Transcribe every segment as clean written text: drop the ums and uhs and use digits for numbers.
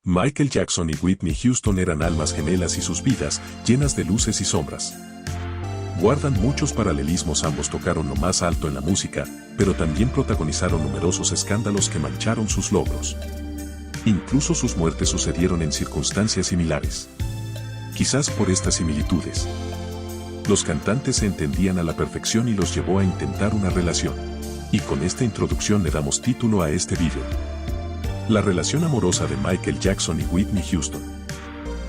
Michael Jackson y Whitney Houston eran almas gemelas y sus vidas, llenas de luces y sombras. Guardan muchos paralelismos, ambos tocaron lo más alto en la música, pero también protagonizaron numerosos escándalos que mancharon sus logros. Incluso sus muertes sucedieron en circunstancias similares. Quizás por estas similitudes, los cantantes se entendían a la perfección y los llevó a intentar una relación. Y con esta introducción le damos título a este video. La relación amorosa de Michael Jackson y Whitney Houston.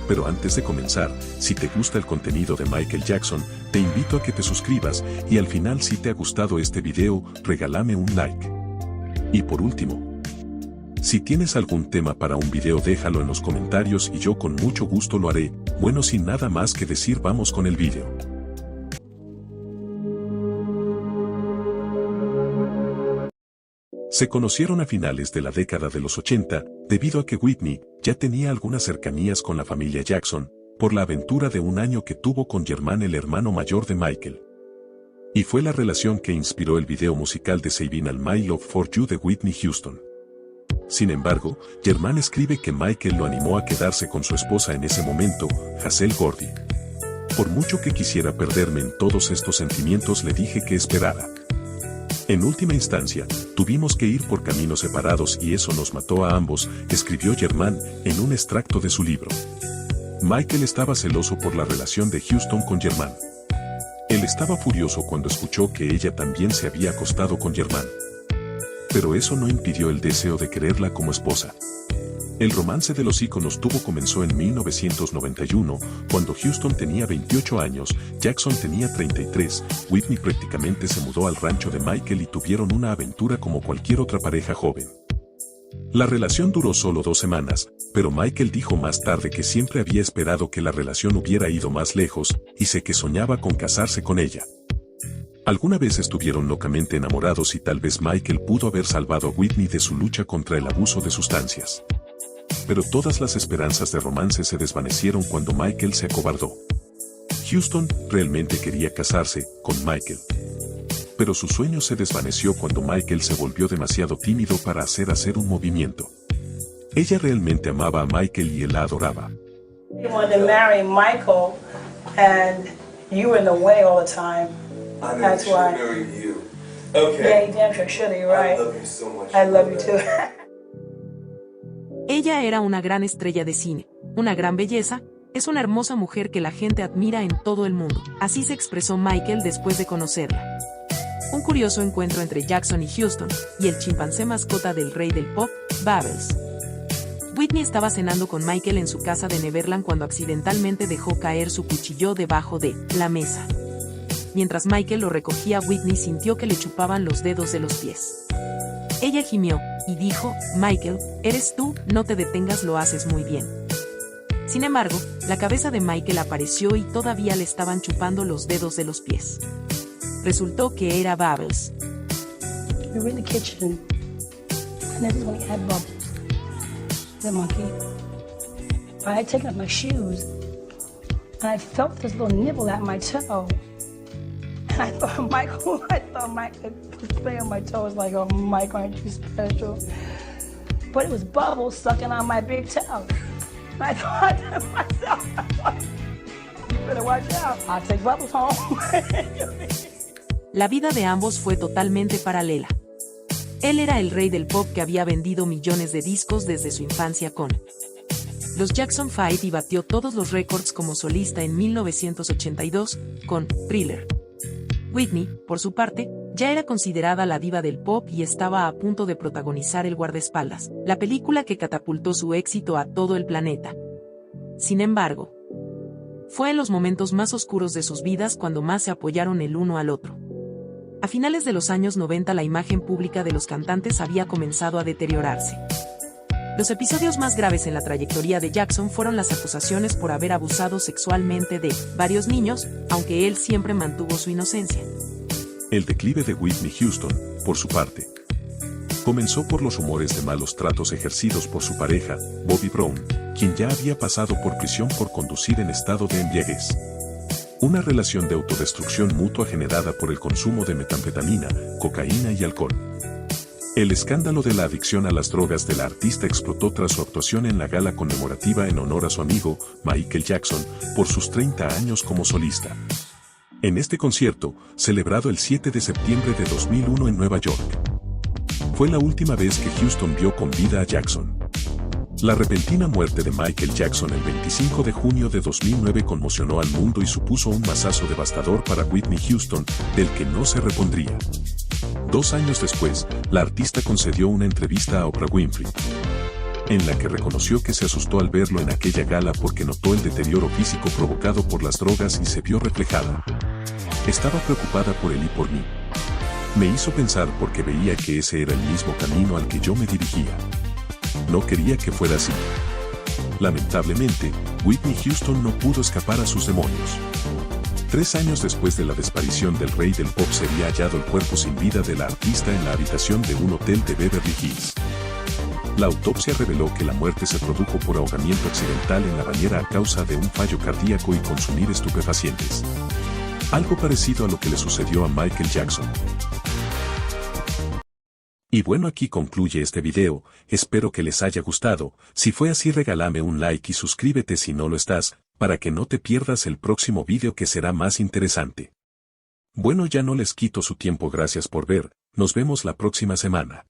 Pero antes de comenzar, si te gusta el contenido de Michael Jackson, te invito a que te suscribas y al final, si te ha gustado este video, regálame un like. Y por último, si tienes algún tema para un video, déjalo en los comentarios y yo con mucho gusto lo haré. Bueno, sin nada más que decir, vamos con el video. Se conocieron a finales de la década de los 80, debido a que Whitney ya tenía algunas cercanías con la familia Jackson, por la aventura de un año que tuvo con Jermaine, el hermano mayor de Michael. Y fue la relación que inspiró el video musical de Saving All My Love for You de Whitney Houston. Sin embargo, Jermaine escribe que Michael lo animó a quedarse con su esposa en ese momento, Hazel Gordy. Por mucho que quisiera perderme en todos estos sentimientos, le dije que esperara. En última instancia, tuvimos que ir por caminos separados y eso nos mató a ambos, escribió Jermaine en un extracto de su libro. Michael estaba celoso por la relación de Houston con Jermaine. Él estaba furioso cuando escuchó que ella también se había acostado con Jermaine. Pero eso no impidió el deseo de quererla como esposa. El romance de los íconos comenzó en 1991, cuando Houston tenía 28 años, Jackson tenía 33, Whitney prácticamente se mudó al rancho de Michael y tuvieron una aventura como cualquier otra pareja joven. La relación duró solo 2 semanas, pero Michael dijo más tarde que siempre había esperado que la relación hubiera ido más lejos, y sé que soñaba con casarse con ella. Alguna vez estuvieron locamente enamorados y tal vez Michael pudo haber salvado a Whitney de su lucha contra el abuso de sustancias. Pero todas las esperanzas de romance se desvanecieron cuando Michael se acobardó. Houston realmente quería casarse con Michael. Pero su sueño se desvaneció cuando Michael se volvió demasiado tímido para hacer un movimiento. Ella realmente amaba a Michael y él la adoraba. You wanted to marry Michael and you were in the way all the time. I know, That's he should why. have married you. Okay. Yeah, you damn sure should, you're right. I love you so much. I love you too. Ella era una gran estrella de cine, una gran belleza, es una hermosa mujer que la gente admira en todo el mundo. Así se expresó Michael después de conocerla. Un curioso encuentro entre Jackson y Houston, y el chimpancé mascota del rey del pop, Bubbles. Whitney estaba cenando con Michael en su casa de Neverland cuando accidentalmente dejó caer su cuchillo debajo de la mesa. Mientras Michael lo recogía, Whitney sintió que le chupaban los dedos de los pies. Ella gimió y dijo, Michael, ¿eres tú? No te detengas, lo haces muy bien. Sin embargo, la cabeza de Michael apareció y todavía le estaban chupando los dedos de los pies. Resultó que era Bubbles. We were in the kitchen and everybody had bubbles. The monkey. I had taken off my shoes and I felt this little nibble at my toe. And I thought Michael was playing on my toes like, oh, Mike, aren't you special? But it was Bubbles sucking on my big toe. And I thought to myself, you better watch out. I'll take Bubbles home. La vida de ambos fue totalmente paralela. Él era el rey del pop que había vendido millones de discos desde su infancia con los Jackson 5 y batió todos los récords como solista en 1982 con Thriller. Whitney, por su parte, ya era considerada la diva del pop y estaba a punto de protagonizar El guardaespaldas, la película que catapultó su éxito a todo el planeta. Sin embargo, fue en los momentos más oscuros de sus vidas cuando más se apoyaron el uno al otro. A finales de los años 90 la imagen pública de los cantantes había comenzado a deteriorarse. Los episodios más graves en la trayectoria de Jackson fueron las acusaciones por haber abusado sexualmente de varios niños, aunque él siempre mantuvo su inocencia. El declive de Whitney Houston, por su parte, comenzó por los rumores de malos tratos ejercidos por su pareja, Bobby Brown, quien ya había pasado por prisión por conducir en estado de embriaguez. Una relación de autodestrucción mutua generada por el consumo de metanfetamina, cocaína y alcohol. El escándalo de la adicción a las drogas de la artista explotó tras su actuación en la gala conmemorativa en honor a su amigo, Michael Jackson, por sus 30 años como solista. En este concierto, celebrado el 7 de septiembre de 2001 en Nueva York, fue la última vez que Houston vio con vida a Jackson. La repentina muerte de Michael Jackson el 25 de junio de 2009 conmocionó al mundo y supuso un mazazo devastador para Whitney Houston, del que no se repondría. 2 años después, la artista concedió una entrevista a Oprah Winfrey, en la que reconoció que se asustó al verlo en aquella gala porque notó el deterioro físico provocado por las drogas y se vio reflejada. Estaba preocupada por él y por mí. Me hizo pensar porque veía que ese era el mismo camino al que yo me dirigía. No quería que fuera así. Lamentablemente, Whitney Houston no pudo escapar a sus demonios. 3 años después de la desaparición del rey del pop sería hallado el cuerpo sin vida de la artista en la habitación de un hotel de Beverly Hills. La autopsia reveló que la muerte se produjo por ahogamiento accidental en la bañera a causa de un fallo cardíaco y consumir estupefacientes. Algo parecido a lo que le sucedió a Michael Jackson. Y bueno, aquí concluye este video, espero que les haya gustado. Si fue así, regálame un like y suscríbete si no lo estás, para que no te pierdas el próximo video que será más interesante. Bueno, ya no les quito su tiempo, gracias por ver, nos vemos la próxima semana.